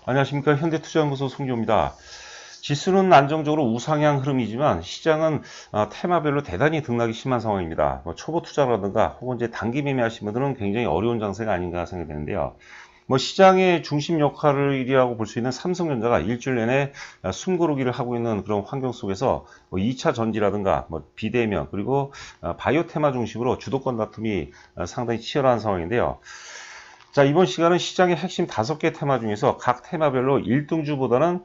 안녕하십니까. 현대투자연구소 송기호입니다. 지수는 안정적으로 우상향 흐름이지만 시장은 테마별로 대단히 등락이 심한 상황입니다. 초보 투자라든가 혹은 이제 단기 매매하신 분들은 굉장히 어려운 장세가 아닌가 생각이 되는데요. 시장의 중심 역할이라고 볼 수 있는 삼성전자가 일주일 내내 숨고르기를 하고 있는 그런 환경 속에서 2차 전지라든가 비대면 그리고 바이오 테마 중심으로 주도권 다툼이 상당히 치열한 상황인데요. 자, 이번 시간은 시장의 핵심 5개 테마 중에서 각 테마별로 1등주보다는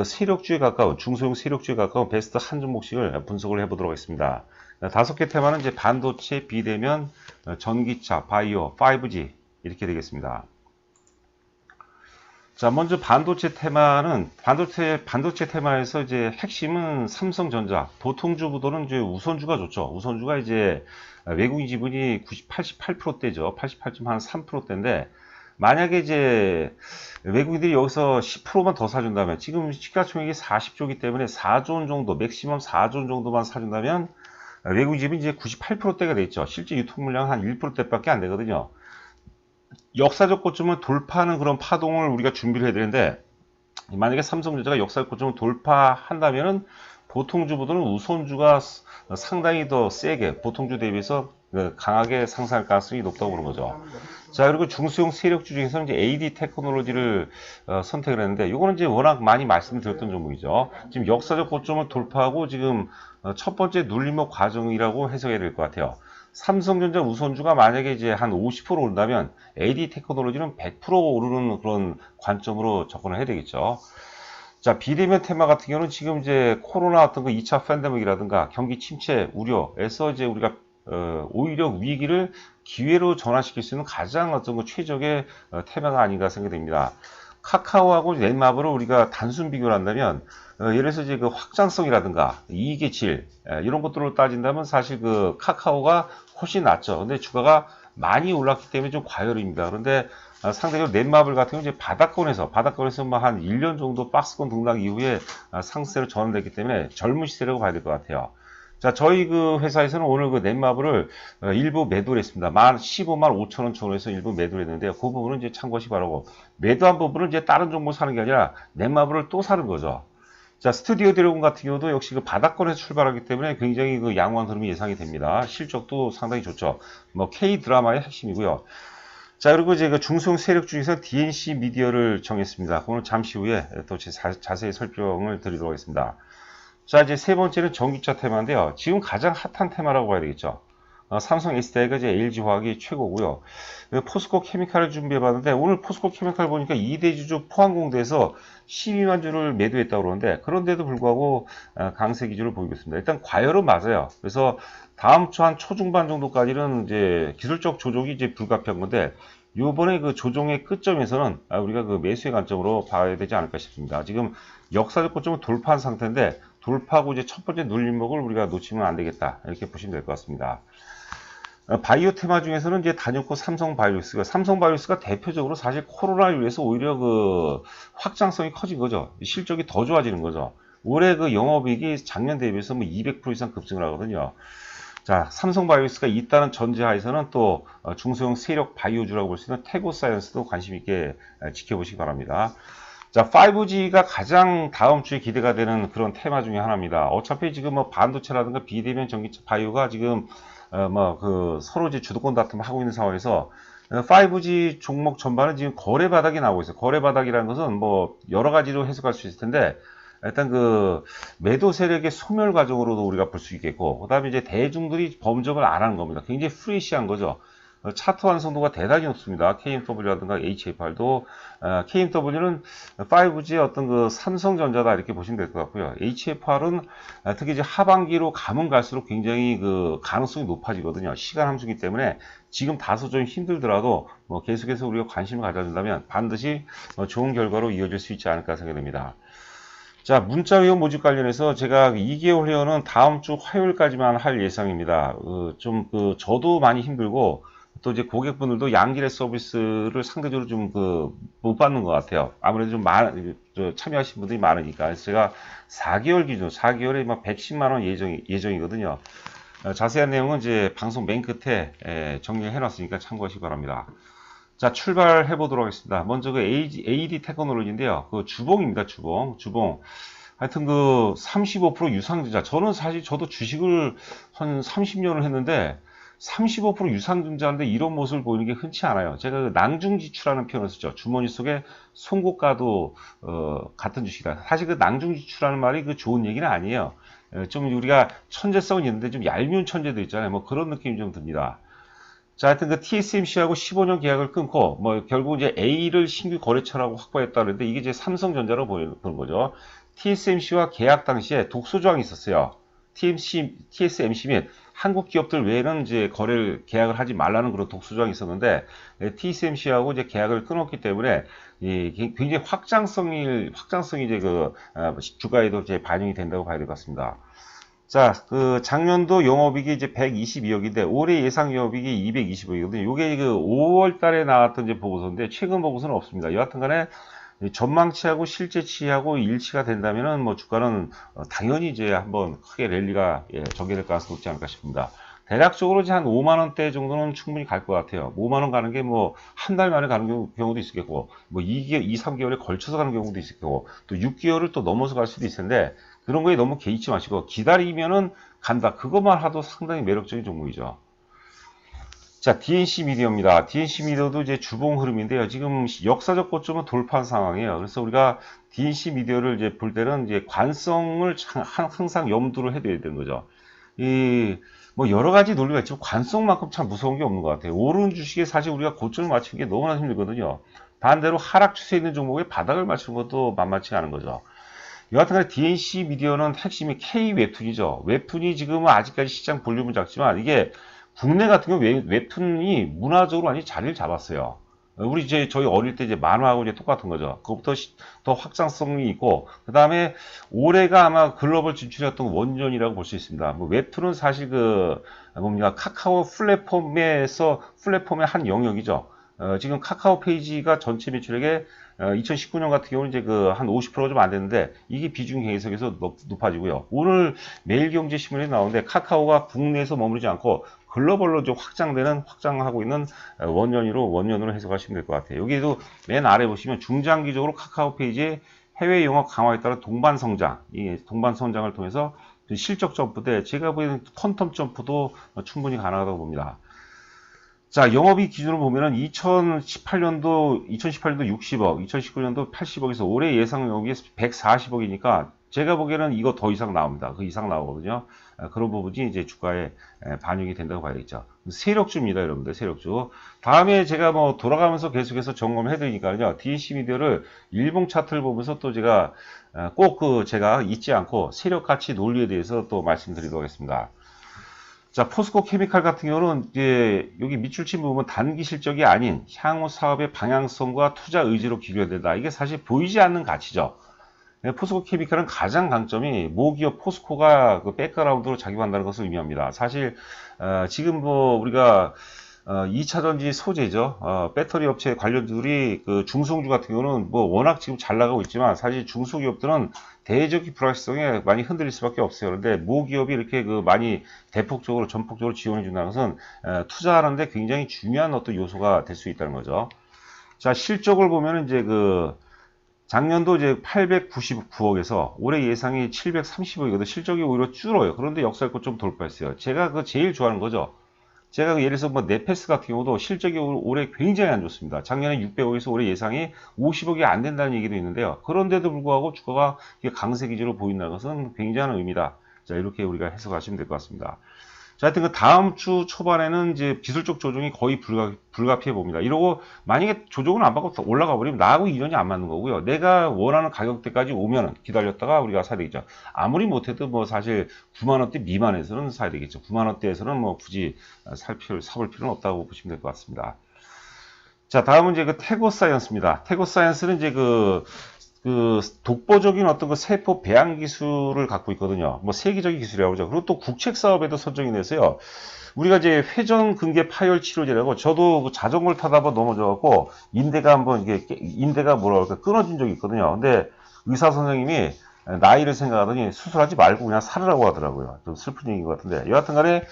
세력주에 가까운, 중소형 세력주에 가까운 베스트 한 종목씩을 분석을 해보도록 하겠습니다. 5개 테마는 이제 반도체, 비대면, 전기차, 바이오, 5G 이렇게 되겠습니다. 자, 먼저 반도체 테마는 반도체 테마에서 이제 핵심은 삼성전자, 보통주보다는 이제 우선주가 좋죠. 우선주가 이제 외국인 지분이 88%대죠. 88.3%대인데 만약에 이제 외국인들이 여기서 10%만 더 사준다면 지금 시가총액이 40조이기 때문에 4조 원 정도, 맥시멈 4조 원 정도만 사준다면 외국인 지분이 이제 98%대가 됐죠. 실제 유통 물량은 한 1%대밖에 안 되거든요. 역사적 고점을 돌파하는 그런 파동을 우리가 준비를 해야 되는데 만약에 삼성전자가 역사적 고점을 돌파한다면은 보통주보다는 우선주가 상당히 더 세게 보통주 대비해서 강하게 상승할 가능성이 높다고 보는 거죠. 자, 그리고 중소형 세력주 중에서는 이제 AD 테크놀로지를 선택을 했는데 이거는 이제 워낙 많이 말씀드렸던 종목이죠. 지금 역사적 고점을 돌파하고 지금 첫 번째 눌림목 과정이라고 해석해야 될 것 같아요. 삼성전자 우선주가 만약에 이제 한 50% 오른다면 AD 테크놀로지는 100% 오르는 그런 관점으로 접근을 해야 되겠죠. 자, 비대면 테마 같은 경우는 지금 이제 코로나 어떤 그 2차 팬데믹이라든가 경기 침체 우려에서 이제 우리가 오히려 위기를 기회로 전환시킬 수 있는 가장 어떤 그 최적의 테마가 아닌가 생각됩니다. 카카오하고 넷마블을 우리가 단순 비교를 한다면 예를 들어서 이제 그 확장성이라든가 이익의 질 이런 것들로 따진다면 사실 그 카카오가 훨씬 낫죠. 근데 주가가 많이 올랐기 때문에 좀 과열입니다. 그런데 상대적으로 넷마블 같은 경우 이제 바닥권에서 뭐 한 1년 정도 박스권 등락 이후에 상승세로 전환됐기 때문에 젊은 시세라고 봐야 될 것 같아요. 자, 저희 그 회사에서는 오늘 그 넷마블을 일부 매도를 했습니다. 15만 5천 원 선에서 일부 매도를 했는데요. 그 부분은 이제 참고하시기 바라고. 매도한 부분은 이제 다른 종목 사는 게 아니라 넷마블을 또 사는 거죠. 자, 스튜디오 드래곤 같은 경우도 역시 그 바닥권에서 출발하기 때문에 굉장히 그 양호한 흐름이 예상이 됩니다. 실적도 상당히 좋죠. K 드라마의 핵심이고요. 자, 그리고 이제 그 중소형 세력 중에서 DNC 미디어를 정했습니다. 오늘 잠시 후에 또 자세히 설명을 드리도록 하겠습니다. 자, 이제 세 번째는 전기차 테마인데요. 지금 가장 핫한 테마라고 봐야 되겠죠. 삼성 SDI가 이제 LG화학이 최고고요. 포스코 케미칼을 준비해봤는데 오늘 포스코 케미칼 보니까 2대 주주 포항공대에서 12만 주를 매도했다고 그러는데 그런데도 불구하고 강세 기조를 보이고 있습니다. 일단 과열은 맞아요. 그래서 다음 주 한 초중반 정도까지는 이제 기술적 조정이 이제 불가피한 건데 요번에 그 조정의 끝점에서는 우리가 그 매수의 관점으로 봐야 되지 않을까 싶습니다. 지금 역사적 고점을 돌파한 상태인데 돌파하고 이제 첫 번째 눌림목을 우리가 놓치면 안 되겠다. 이렇게 보시면 될 것 같습니다. 바이오 테마 중에서는 이제 단연코 삼성바이오스가 대표적으로 사실 코로나로 인해서 오히려 그 확장성이 커진 거죠. 실적이 더 좋아지는 거죠. 올해 그 영업이익이 작년 대비해서 뭐 200% 이상 급증을 하거든요. 자, 삼성바이오스가 있다는 전제하에서는 또 중소형 세력 바이오주라고 볼 수 있는 태고사이언스도 관심 있게 지켜보시기 바랍니다. 자, 5G가 가장 다음 주에 기대가 되는 그런 테마 중에 하나입니다. 어차피 지금 뭐 반도체라든가 비대면 전기차 바이오가 지금 서로 이제 주도권 다툼을 하고 있는 상황에서 5G 종목 전반은 지금 거래 바닥이 나오고 있어요. 거래 바닥이라는 것은 뭐 여러 가지로 해석할 수 있을 텐데 일단 그 매도 세력의 소멸 과정으로도 우리가 볼 수 있겠고 그다음에 이제 대중들이 범접을 안 하는 겁니다. 굉장히 프레시한 거죠. 차트 완성도가 대단히 높습니다. KMW라든가 HFR도 KMW는 5G의 어떤 그 삼성전자다 이렇게 보시면 될 것 같고요. HFR은 특히 이제 하반기로 가면 갈수록 굉장히 그 가능성이 높아지거든요. 시간 함수기 때문에 지금 다소 좀 힘들더라도 계속해서 우리가 관심을 가져준다면 반드시 좋은 결과로 이어질 수 있지 않을까 생각됩니다. 자, 문자 회원 모집 관련해서 제가 2개월 회원은 다음 주 화요일까지만 할 예상입니다. 저도 많이 힘들고 또 이제 고객분들도 양질의 서비스를 상대적으로 좀 못 받는 것 같아요. 아무래도 좀 참여하신 분들이 많으니까. 그래서 제가 4개월 기준, 4개월에 막 110만 원 예정이거든요. 자세한 내용은 이제 방송 맨 끝에 정리해 놨으니까 참고하시기 바랍니다. 자, 출발해 보도록 하겠습니다. 먼저 그 AD 테크놀로지인데요. 그 주봉입니다. 주봉. 하여튼 그 35% 유상증자. 저는 사실 저도 주식을 한 30년을 했는데 35% 유상증자인데 이런 모습을 보이는 게 흔치 않아요. 제가 그 낭중지추라는 표현을 쓰죠. 주머니 속에 송곳가도 같은 주식이다. 사실 그 낭중지추라는 말이 그 좋은 얘기는 아니에요. 좀 우리가 천재성은 있는데 좀 얄미운 천재도 있잖아요. 뭐 그런 느낌이 좀 듭니다. 자, 하여튼 그 TSMC하고 15년 계약을 끊고, 뭐, 결국 이제 A를 신규 거래처라고 확보했다 그랬는데, 이게 이제 삼성전자로 보는 거죠. TSMC와 계약 당시에 독소조항이 있었어요. TSMC 및 한국 기업들 외에는 이제 계약을 하지 말라는 그런 독소조항이 있었는데, TSMC하고 이제 계약을 끊었기 때문에, 굉장히 확장성이 이제 주가에도 이제 반영이 된다고 봐야 될 것 같습니다. 자, 그 작년도 영업이익이 이제 122억인데 올해 예상 영업이익이 220억이거든요. 요게 그 5월 달에 나왔던 이제 보고서인데 최근 보고서는 없습니다. 여하튼간에 전망치하고 실제치하고 일치가 된다면은 뭐 주가는 당연히 이제 한번 크게 랠리가 전개될 가능성이 높지 않을까 싶습니다. 대략적으로 이제 한 5만 원대 정도는 충분히 갈 것 같아요. 5만 원 가는 게 뭐 한 달 만에 가는 경우도 있겠고, 뭐 2, 3개월에 걸쳐서 가는 경우도 있을 거고, 또 6개월을 또 넘어서 갈 수도 있을 텐데, 그런 거에 너무 개의치 마시고, 기다리면은 간다. 그것만 하도 상당히 매력적인 종목이죠. 자, DNC 미디어입니다. DNC 미디어도 이제 주봉 흐름인데요. 지금 역사적 고점은 돌파한 상황이에요. 그래서 우리가 DNC 미디어를 이제 볼 때는 이제 관성을 항상 염두를 해둬야 되는 거죠. 뭐 여러 가지 논리가 있지만 관성만큼 참 무서운 게 없는 것 같아요. 오르는 주식에 사실 우리가 고점을 맞추는 게 너무나 힘들거든요. 반대로 하락 추세에 있는 종목에 바닥을 맞추는 것도 만만치 않은 거죠. 여하튼간에 DNC 미디어는 핵심이 K 웹툰이죠. 웹툰이 지금은 아직까지 시장 볼륨은 작지만 이게 국내 같은 경우 웹툰이 문화적으로 완전히 자리를 잡았어요. 우리 이제 저희 어릴 때 이제 만화하고 이제 똑같은 거죠. 그것부터 더 확장성이 있고, 그 다음에 올해가 아마 글로벌 진출이었던 원년이라고 볼 수 있습니다. 뭐 웹툰은 사실 뭡니까 카카오 플랫폼의 한 영역이죠. 지금 카카오 페이지가 전체 매출액의 2019년 같은 경우는 이제 한 50%가 좀 안 됐는데 이게 비중이 계속해서 높아지고요. 오늘 매일경제신문에 나오는데 카카오가 국내에서 머무르지 않고 글로벌로 좀 확장하고 있는 원년으로 해석하시면 될 것 같아요. 여기도 맨 아래 보시면 중장기적으로 카카오 페이지의 해외 영업 강화에 따른 이 동반 성장을 통해서 실적 점프인데 제가 보기에는 퀀텀 점프도 충분히 가능하다고 봅니다. 자, 영업이익 기준으로 보면은 2018년도 60억, 2019년도 80억에서 올해 예상 영업이익이 140억이니까 제가 보기에는 이거 더 이상 나옵니다. 그 이상 나오거든요. 그런 부분이 이제 주가에 반영이 된다고 봐야겠죠. 세력주입니다, 여러분들. 세력주. 다음에 제가 뭐 돌아가면서 계속해서 점검해 드리니까요. DNC 미디어를 일봉 차트를 보면서 또 제가 꼭 제가 잊지 않고 세력 가치 논리에 대해서 또 말씀드리도록 하겠습니다. 자, 포스코 케미칼 같은 경우는 이제 여기 밑줄친 부분은 단기 실적이 아닌 향후 사업의 방향성과 투자 의지로 기결된다. 이게 사실 보이지 않는 가치죠. 포스코 케미칼은 가장 강점이 모기업 포스코가 그 백그라운드로 작용한다는 것을 의미합니다. 사실 지금 뭐 우리가 2차전지 소재죠. 배터리 업체 관련주들이 그 중소형주 같은 경우는 뭐 워낙 지금 잘 나가고 있지만 사실 중소기업들은 대적인 불확실성에 많이 흔들릴 수밖에 없어요. 그런데 모기업이 이렇게 많이 전폭적으로 지원해 준다는 것은 투자하는데 굉장히 중요한 어떤 요소가 될 수 있다는 거죠. 자, 실적을 보면 이제 작년도 이제 899억에서 올해 예상이 730억이거든요. 실적이 오히려 줄어요. 그런데 역사의 고점 돌파했어요. 제가 제일 좋아하는 거죠. 제가 예를 들어서 뭐 네페스 같은 경우도 실적이 올해 굉장히 안 좋습니다. 작년에 600억에서 올해 예상이 50억이 안 된다는 얘기도 있는데요. 그런데도 불구하고 주가가 강세 기조로 보인다는 것은 굉장한 의미다. 자, 이렇게 우리가 해석하시면 될 것 같습니다. 자, 하여튼 다음 주 초반에는 이제 기술적 조정이 거의 불가피해 봅니다. 이러고 만약에 조정을 안 받고 올라가 버리면 나하고 이론이 안 맞는 거고요. 내가 원하는 가격대까지 오면 기다렸다가 우리가 사야 되겠죠. 아무리 못해도 뭐 사실 9만 원대 미만에서는 사야 되겠죠. 9만 원대에서는 뭐 굳이 사볼 필요는 없다고 보시면 될 것 같습니다. 자, 다음은 이제 태고사이언스입니다. 태고사이언스는 이제 독보적인 어떤 세포 배양 기술을 갖고 있거든요. 뭐 세계적인 기술이라고 하죠. 그리고 또 국책 사업에도 선정이 돼서요. 우리가 이제 회전 근개 파열 치료제라고 저도 자전거를 타다 한번 넘어져갖고 인대가 뭐라 그럴까 끊어진 적이 있거든요. 근데 의사 선생님이 나이를 생각하더니 수술하지 말고 그냥 살으라고 하더라고요. 좀 슬픈 얘기인 것 같은데 여하튼간에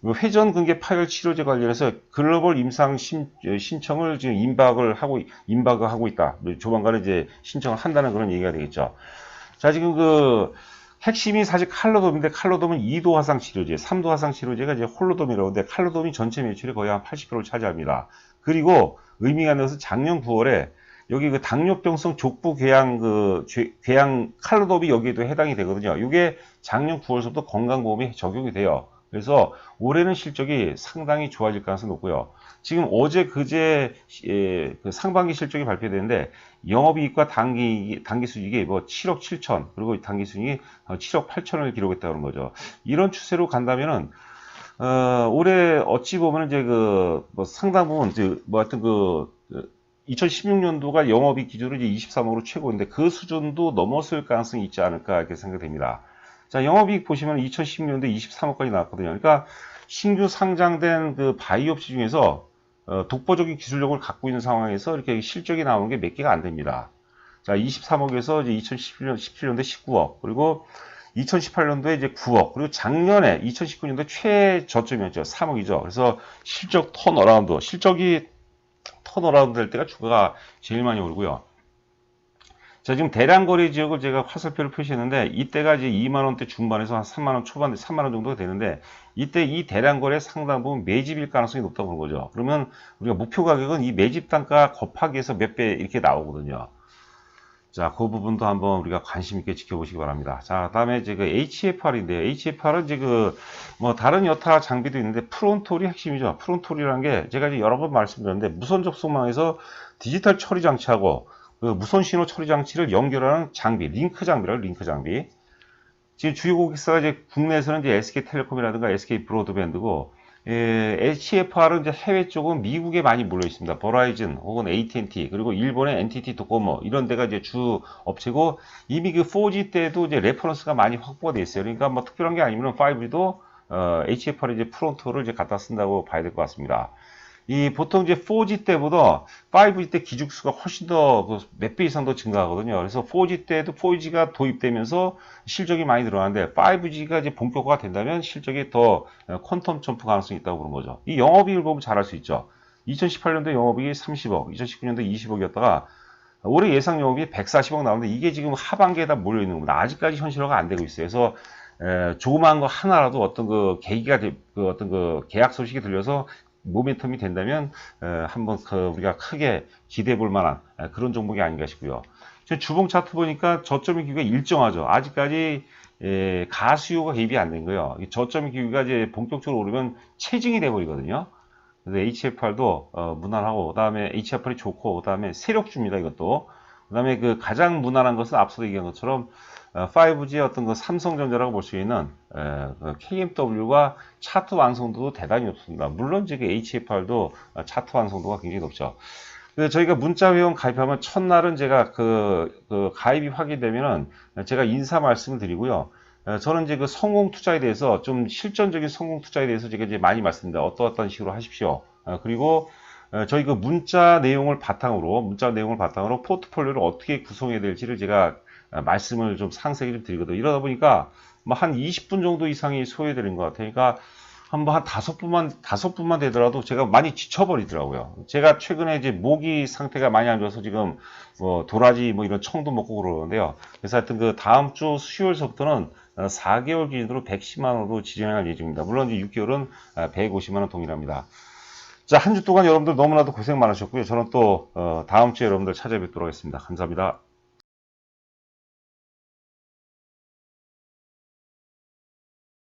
회전 근개 파열 치료제 관련해서 글로벌 임상 신청을 지금 임박을 하고 있다. 조만간에 이제 신청을 한다는 그런 얘기가 되겠죠. 자, 지금 그 핵심이 사실 칼로돔인데, 칼로돔은 2도 화상 치료제, 3도 화상 치료제가 이제 홀로돔이라고 하는데, 칼로돔이 전체 매출의 거의 한 80%를 차지합니다. 그리고 의미가 있는 것은 작년 9월에 여기 그 당뇨병성 족부 궤양 칼로돔이 여기에도 해당이 되거든요. 이게 작년 9월부터 건강보험에 적용이 돼요. 그래서 올해는 실적이 상당히 좋아질 가능성이 높고요. 지금 어제 그제 그 상반기 실적이 발표되는데, 영업이익과 당기순이익이 뭐 7억 7천, 그리고 당기순이익이 7억 8천을 기록했다는 거죠. 이런 추세로 간다면은 올해 어찌 보면 이제 뭐 상당 부분 뭐 하여튼 2016년도가 영업이익 기준으로 이제 23억으로 최고인데, 그 수준도 넘었을 가능성이 있지 않을까 이렇게 생각됩니다. 자, 영업이익 보시면 2016년도에 23억까지 나왔거든요. 그러니까 신규 상장된 그 바이오업체 중에서 독보적인 기술력을 갖고 있는 상황에서 이렇게 실적이 나오는 게 몇 개가 안 됩니다. 자, 23억에서 이제 17년도에 19억, 그리고 2018년도에 이제 9억, 그리고 작년에 2019년도 최저점이었죠. 3억이죠. 그래서 실적이 턴어라운드 될 때가 주가가 제일 많이 오르고요. 자, 지금 대량 거래 지역을 제가 화살표를 표시했는데, 이때가 이제 2만원대 중반에서 한 3만원 초반대 3만원 정도가 되는데, 이때 이 대량 거래 상당 부분 매집일 가능성이 높다고 보는 거죠. 그러면 우리가 목표 가격은 이 매집 단가 곱하기해서 몇 배 이렇게 나오거든요. 자, 그 부분도 한번 우리가 관심 있게 지켜보시기 바랍니다. 자, 다음에 이제 그 HFR인데요. HFR은 이제 뭐 다른 여타 장비도 있는데, 프론톨이 핵심이죠. 프론톨이라는 게 제가 이제 여러 번 말씀드렸는데, 무선 접속망에서 디지털 처리 장치하고 그 무선 신호 처리 장치를 연결하는 장비, 링크 장비라고, 링크 장비. 지금 주요 고객사가 이제 국내에서는 이제 SK텔레콤이라든가 SK 브로드밴드고, HFR은 이제 해외 쪽은 미국에 많이 몰려 있습니다. 버라이즌 혹은 AT&T, 그리고 일본의 NTT 도코모, 이런 데가 이제 주 업체고, 이미 그 4G 때도 이제 레퍼런스가 많이 확보가 돼 있어요. 그러니까 뭐 특별한 게 아니면 5G도 HFR 이제 프론토를 이제 갖다 쓴다고 봐야 될 것 같습니다. 보통 이제 4G 때보다 5G 때 기죽수가 훨씬 더 몇 배 이상 더 증가하거든요. 그래서 4G 때도 4G가 도입되면서 실적이 많이 늘어나는데, 5G가 이제 본격화가 된다면 실적이 더 퀀텀 점프 가능성이 있다고 그런 거죠. 이 영업이익을 보면 잘 알 수 있죠. 2018년도 영업이익이 30억, 2019년도 20억이었다가 올해 예상 영업이익이 140억 나오는데, 이게 지금 하반기에다 몰려 있는 겁니다. 아직까지 현실화가 안 되고 있어요. 그래서 조그마한 거 하나라도 어떤 어떤 계약 소식이 들려서 모멘텀이 된다면 한번 우리가 크게 기대해 볼 만한 그런 종목이 아닌가 싶고요. 주봉 차트 보니까 저점의 기회가 일정하죠. 아직까지 가수요가 개입이 안 된 거예요. 저점의 기회가 이제 본격적으로 오르면 체증이 돼 버리거든요. 그래서 HFR도 무난하고, 그 다음에 HFR이 좋고, 그 다음에 세력주입니다. 이것도. 그 다음에 가장 무난한 것은 앞서도 얘기한 것처럼 5G의 어떤 삼성전자라고 볼 수 있는 KMW가 차트 완성도도 대단히 높습니다. 물론 지금 HFR도 차트 완성도가 굉장히 높죠. 저희가 문자 회원 가입하면 첫날은 제가 가입이 확인되면은 제가 인사 말씀을 드리고요. 저는 이제 성공 투자에 대해서, 좀 실전적인 성공 투자에 대해서 제가 이제 많이 말씀드립니다. 어떤 식으로 하십시오. 그리고 저희 문자 내용을 바탕으로 포트폴리오를 어떻게 구성해야 될지를 제가 말씀을 좀 상세히 좀 드리거든요. 이러다 보니까 뭐 한 20분 정도 이상이 소요되는 것 같아요. 그러니까 한 5분만 되더라도 제가 많이 지쳐버리더라고요. 제가 최근에 이제 모기 상태가 많이 안 좋아서 지금 뭐 도라지 뭐 이런 청도 먹고 그러는데요. 그래서 하여튼 다음 주 수요일서부터는 4개월 기준으로 110만 원으로 진행할 예정입니다. 물론 이제 6개월은 150만 원 동일합니다. 자, 한 주 동안 여러분들 너무나도 고생 많으셨고요. 저는 또 다음 주에 여러분들 찾아뵙도록 하겠습니다. 감사합니다.